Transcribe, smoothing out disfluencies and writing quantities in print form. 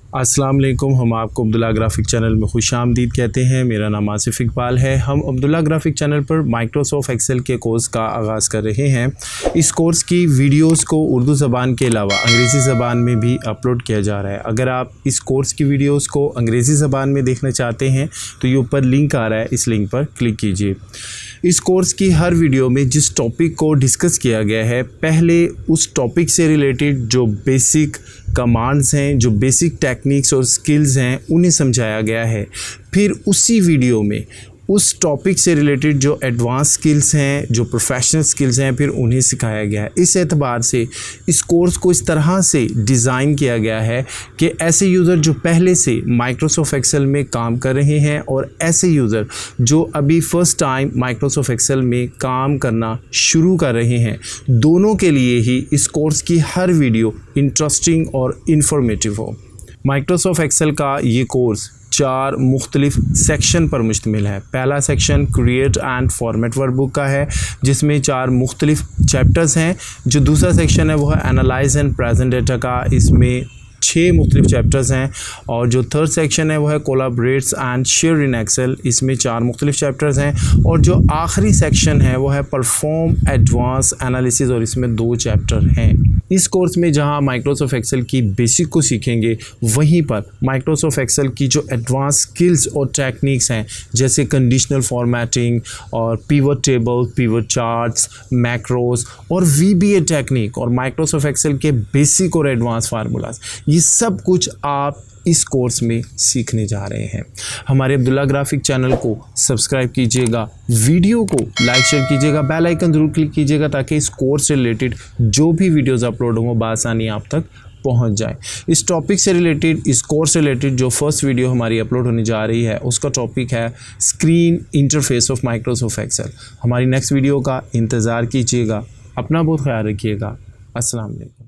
अस्सलाम वालेकुम। हम आपको अब्दुल्ला ग्राफिक चैनल में खुशामदीद कहते हैं। मेरा नाम आसिफ इकबाल है। हम अब्दुल्ला ग्राफिक चैनल पर माइक्रोसॉफ्ट एक्सेल के कोर्स का आगाज़ कर रहे हैं। इस कोर्स की वीडियोस को उर्दू ज़बान के अलावा अंग्रेज़ी ज़बान में भी अपलोड किया जा रहा है। अगर आप इस कोर्स की वीडियोस को अंग्रेज़ी ज़बान में देखना चाहते हैं तो ये ऊपर लिंक आ रहा है, इस लिंक पर क्लिक कीजिए। इस कोर्स की हर वीडियो में जिस टॉपिक को डिस्कस किया गया है, पहले उस टॉपिक से रिलेटेड जो बेसिक कमांड्स हैं, जो बेसिक टेक्निक्स और स्किल्स हैं, उन्हें समझाया गया है। फिर उसी वीडियो में उस टॉपिक से रिलेटेड जो एडवांस स्किल्स हैं, जो प्रोफेशनल स्किल्स हैं, फिर उन्हें सिखाया गया है। इस एतबार से इस कोर्स को इस तरह से डिज़ाइन किया गया है कि ऐसे यूज़र जो पहले से माइक्रोसॉफ्ट एक्सेल में काम कर रहे हैं और ऐसे यूज़र जो अभी फ़र्स्ट टाइम माइक्रोसॉफ्ट एक्सेल में काम करना शुरू कर रहे हैं, दोनों के लिए ही इस कोर्स की हर वीडियो इंटरेस्टिंग और इन्फॉर्मेटिव हो। माइक्रोसॉफ्ट एक्सेल का ये कोर्स 4 मुख्तलिफ सेक्शन पर मुश्तमिल है। पहला section create and format workbook का है, जिसमें 4 मुख्तलिफ चैप्टर्स हैं। जो दूसरा सेक्शन है वो है एनालाइज एंड प्रेजेंट डेटा का, इसमें 6 मुख्तलिफ चैप्टर्स हैं। और जो थर्ड सेक्शन है वो है कोलैबोरेट्स एंड शेयर इन एक्सेल, इसमें 4 मुख्तलिफ चैप्टर्स हैं। और जो आखिरी सेक्शन है वो है परफॉर्म एडवांस एनालिसिस, और इसमें 2 चैप्टर हैं। इस कोर्स में जहां माइक्रोसॉफ्ट एक्सेल की बेसिक को सीखेंगे, वहीं पर माइक्रोसॉफ्ट एक्सेल की जो एडवांस स्किल्स और टेक्निक्स हैं, जैसे कंडीशनल फॉर्मेटिंग और pivot table, pivot charts, macros और VBA टेक्निक और माइक्रोसॉफ्ट एक्सेल के बेसिक और एडवांस फार्मूलाज, ये सब कुछ आप इस कोर्स में सीखने जा रहे हैं। हमारे अब्दुल्ला ग्राफिक चैनल को सब्सक्राइब कीजिएगा, वीडियो को लाइक शेयर कीजिएगा, बेल आइकन ज़रूर क्लिक कीजिएगा ताकि इस कोर्स से रिलेटेड जो भी वीडियोस अपलोड हों बआसानी आप तक पहुंच जाए। इस टॉपिक से रिलेटेड, इस कोर्स से रिलेटेड जो फर्स्ट वीडियो हमारी अपलोड होने जा रही है, उसका टॉपिक है screen interface of Microsoft Excel. हमारी नेक्स्ट वीडियो का इंतज़ार कीजिएगा। अपना बहुत ख्याल रखिएगा। अस्सलाम वालेकुम।